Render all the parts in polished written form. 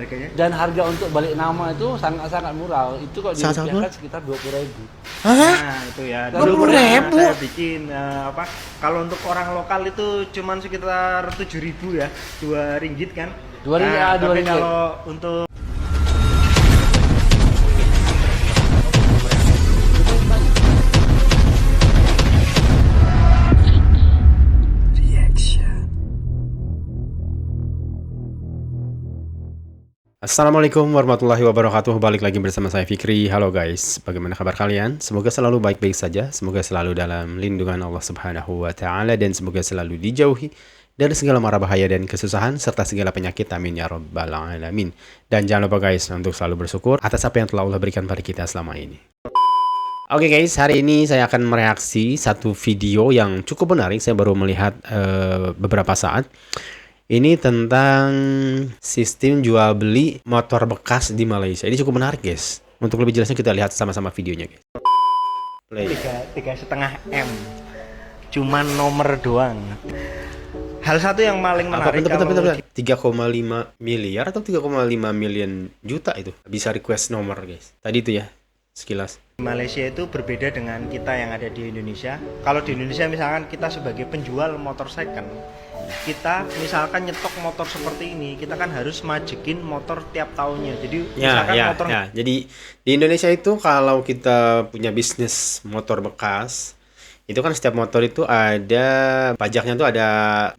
Harganya? Dan harga untuk balik nama itu sangat-sangat murah. Itu kok dirupiahkan sekitar 20.000. Hah? Nah, itu ya. Dulu 20.000? saya bikin kalau untuk orang lokal itu cuman sekitar 7.000 ya. 2 ringgit kan? 2 ringgit, Nah, 2 tapi ringgit. kalau untuk Assalamualaikum warahmatullahi wabarakatuh. Balik lagi bersama saya Fikri. Halo guys, bagaimana kabar kalian? Semoga selalu baik-baik saja. Semoga selalu dalam lindungan Allah Subhanahu wa Ta'ala, dan semoga selalu dijauhi dari segala mara bahaya dan kesusahan serta segala penyakit. Amin ya rabbal alamin. Dan jangan lupa guys untuk selalu bersyukur atas apa yang telah Allah berikan pada kita selama ini. Oke guys, hari ini saya akan mereaksi satu video yang cukup menarik. Saya baru melihat beberapa saat. Ini tentang sistem jual beli motor bekas di Malaysia. Ini cukup menarik guys. Untuk lebih jelasnya kita lihat sama-sama videonya guys. Play. 3,5 M. Cuman nomor doang. Hal satu yang paling menarik Bentar. 3,5 miliar atau 3,5 million juta itu bisa request nomor guys. Tadi itu ya, sekilas. Malaysia itu berbeda dengan kita yang ada di Indonesia. Kalau di Indonesia misalkan kita sebagai penjual motor second, kita misalkan nyetok motor seperti ini, kita kan harus majekin motor tiap tahunnya. Jadi misalkan motor Jadi di Indonesia itu kalau kita punya bisnis motor bekas, itu kan setiap motor itu ada pajaknya tuh ada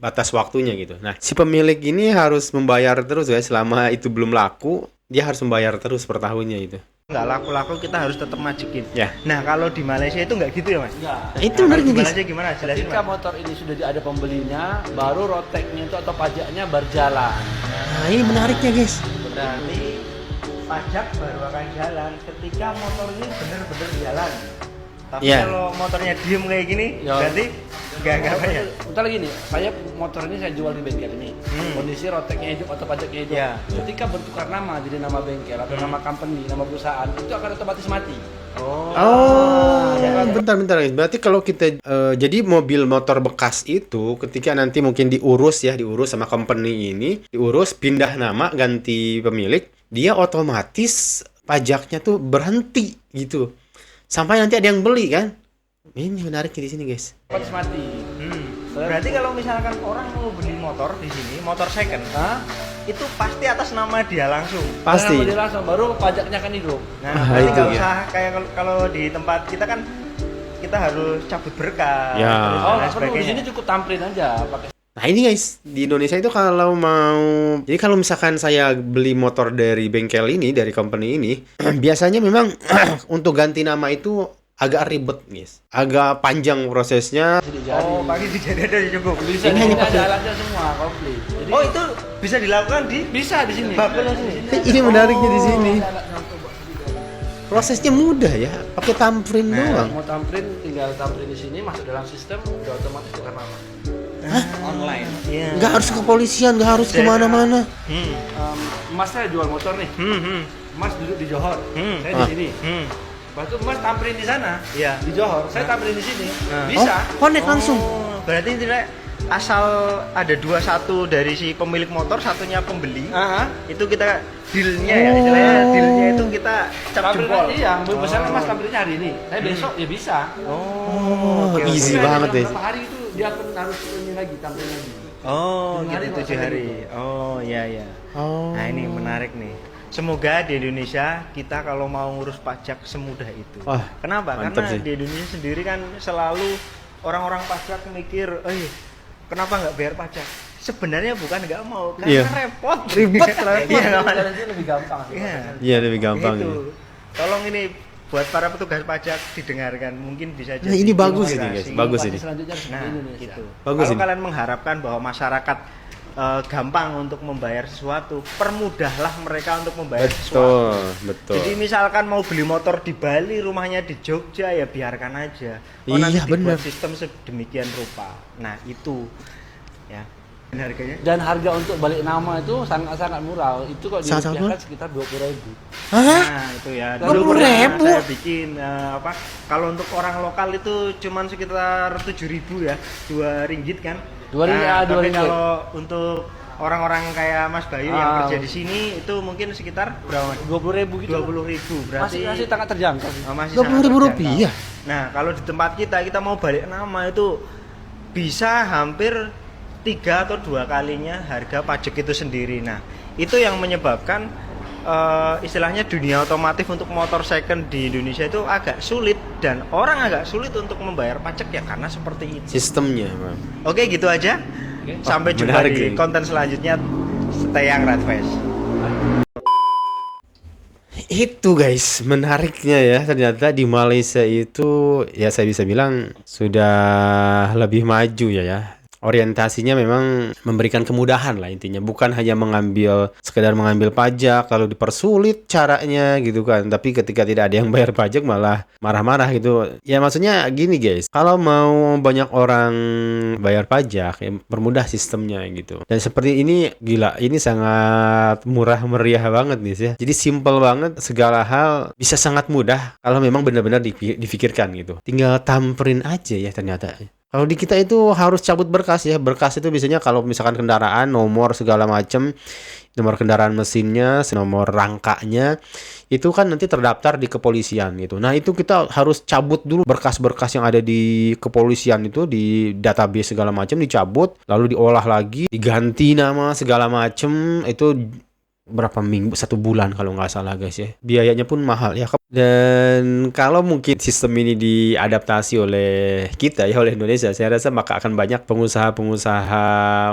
batas waktunya gitu. Nah, si pemilik ini harus membayar terus ya, selama itu belum laku, dia harus membayar terus per tahunnya itu. nggak laku-laku kita harus tetap majekin. Ya. Nah, kalau di Malaysia itu nggak gitu ya mas? Enggak. Nah, itu Nah, menarik di guys. Malaysia gimana? Jelasin Ketika mas. motor ini sudah ada pembelinya, baru roteknya itu atau pajaknya berjalan. Nah, ini menariknya guys. Berarti pajak baru akan jalan ketika motor ini benar-benar jalan. Tapi Iya. kalau motornya diem kayak gini, Ya. berarti nggak bayar. Bentar lagi nih, saya motor ini saya jual di bengkel ini. Kondisi roteknya hidup atau pajaknya hidup. Ya. Ketika bertukar nama jadi nama bengkel atau nama company, nama perusahaan, itu akan otomatis mati. Oh, bentar guys. Berarti kalau kita jadi mobil motor bekas itu ketika nanti mungkin diurus sama company ini, diurus pindah nama ganti pemilik, dia otomatis pajaknya tuh berhenti gitu. Sampai nanti ada yang beli kan? Ini menarik di sini guys. Otomatis mati. Berarti kalau misalkan orang mau beli motor di sini, motor second, itu pasti atas nama dia langsung. Pasti. Dengan beli langsung, baru pajaknya akan hidup. Nah, Ah, berarti itu nggak ya. usah kayak kalau di tempat kita kan kita harus cabut berkah. Ya. terus Oh, dan nggak perlu. Di sebagainya. sini cukup tampilin aja pakai. Nah ini guys, di Indonesia itu kalau mau, jadi kalau misalkan saya beli motor dari bengkel ini, dari company ini, biasanya memang untuk ganti nama itu agak ribet guys, agak panjang prosesnya. Oh, pakai dijadi ada cukup. Bisa Ini di hanya sini pakai- ada alatnya semua komplit. Jadi Oh, itu bisa dilakukan di bisa di sini. bakul sini. Ini menariknya di sini. Ada alatnya untuk buat video. Prosesnya mudah ya, pakai thumbprint doang. Mau tamprin, tinggal tamprin di sini, masuk dalam sistem, udah otomatis tukar nama. Online. Iya. Nggak harus ke kepolisian, nggak harus kemana-mana. Mas saya jual motor nih. Mas duduk di Johor, saya di sini. Lepas itu Mas tamprin di sana, Iya. di Johor. Saya tamprin di sini. Nah. Bisa. Connect langsung. Oh, berarti tidak asal ada satu dari si pemilik motor, satunya pembeli. Itu kita dealnya ya, istilahnya dealnya itu kita cap Tamprin jempol. aja, iya. Misalnya Mas tamprinnya hari ini, saya besok ya bisa. Oh, oke, easy oke. Udah, banget dalam deh. berapa hari itu dia akan harus ini lagi tamprin lagi. Oh, 7 hari, gitu Pak, 7 hari. gitu. Oh, iya iya. Oh. Nah, ini menarik nih. Semoga di Indonesia kita kalau mau ngurus pajak semudah itu. Wah, Kenapa? mantap Karena sih. di Indonesia sendiri kan selalu orang-orang pajak mikir, kenapa nggak bayar pajak? Sebenarnya bukan nggak mau, karena Iya. repot. Ribet, Iya, Sekarang itu lebih gampang. Iya. Iya lebih gampang. Itu. Ini. Tolong ini buat para petugas pajak didengarkan, mungkin bisa jadi. Nah, ini bagus ini, inspirasi. guys. Bagus ini. Selanjutnya harus Nah, seperti Indonesia. gitu. Bagus Kalau ini. kalian mengharapkan bahwa masyarakat gampang untuk membayar sesuatu, permudahlah mereka untuk membayar sesuatu. Betul. Jadi misalkan mau beli motor di Bali, rumahnya di Jogja, ya biarkan aja. Iya, Nanti bener. dibuat sistem sedemikian rupa. Nah, itu ya. Dan harganya? Dan harga untuk balik nama itu sangat-sangat murah. Itu kok Sangat dirupiahkan murah? sekitar 20.000. Hah? Nah, itu ya. Dulu 20.000? pernah saya bikin kalau untuk orang lokal itu cuman sekitar 7.000 ya. 2 ringgit kan? 2 ringgit, Nah, 2 tapi ringgit. kalau untuk orang-orang kayak Mas Bayu yang kerja di sini itu mungkin sekitar berapa Mas? 20.000 gitu. 20.000 berarti Masih sangat terjangkau. masih 20.000 sangat rupiah. terjangkau. Nah, kalau di tempat kita mau balik nama itu bisa hampir 3 atau 2 kalinya harga pajak itu sendiri. Nah, itu yang menyebabkan istilahnya dunia otomotif untuk motor second di Indonesia itu agak sulit dan orang agak sulit untuk membayar pajak ya karena seperti itu. Sistemnya, Bang. Oke, gitu aja. Sampai jumpa menarik di ini. konten selanjutnya. Stay yang Red Face. Itu guys, menariknya ya, ternyata di Malaysia itu ya saya bisa bilang sudah lebih maju ya. Orientasinya memang memberikan kemudahan lah intinya, bukan hanya sekedar mengambil pajak lalu dipersulit caranya gitu kan, tapi ketika tidak ada yang bayar pajak malah marah-marah gitu. Ya maksudnya gini guys, kalau mau banyak orang bayar pajak ya permudah sistemnya gitu. Dan seperti ini gila, ini sangat murah meriah banget nih ya. Jadi simple banget, segala hal bisa sangat mudah kalau memang benar-benar difikirkan gitu. Tinggal tamperin aja ya ternyata. Kalau di kita itu harus cabut berkas ya. Berkas itu biasanya kalau misalkan kendaraan, nomor segala macam, nomor kendaraan mesinnya, nomor rangkanya, itu kan nanti terdaftar di kepolisian gitu. Nah, itu kita harus cabut dulu berkas-berkas yang ada di kepolisian itu, di database segala macam dicabut, lalu diolah lagi, diganti nama segala macam, itu berapa minggu, 1 bulan kalau nggak salah guys ya. Biayanya pun mahal ya. Dan kalau mungkin sistem ini diadaptasi oleh kita ya, oleh Indonesia, saya rasa maka akan banyak pengusaha-pengusaha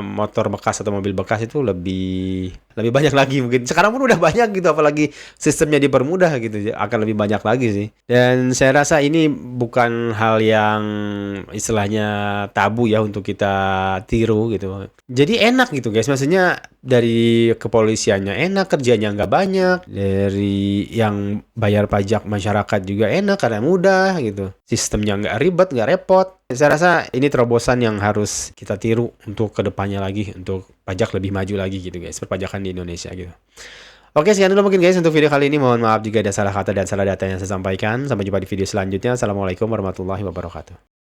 motor bekas atau mobil bekas itu lebih banyak lagi mungkin. Sekarang pun udah banyak gitu, apalagi sistemnya dipermudah gitu, akan lebih banyak lagi sih. Dan saya rasa ini bukan hal yang istilahnya tabu ya untuk kita tiru gitu. Jadi enak gitu guys, maksudnya dari kepolisiannya enak, kerjanya nggak banyak, dari yang bayar pajak masyarakat juga enak karena mudah gitu, sistemnya nggak ribet, nggak repot. Saya rasa ini terobosan yang harus kita tiru untuk kedepannya lagi, untuk pajak lebih maju lagi gitu guys, perpajakan di Indonesia gitu. Oke, sekian dulu mungkin guys untuk video kali ini. Mohon maaf jika ada salah kata dan salah data yang saya sampaikan. Sampai jumpa di video selanjutnya. Assalamualaikum warahmatullahi wabarakatuh.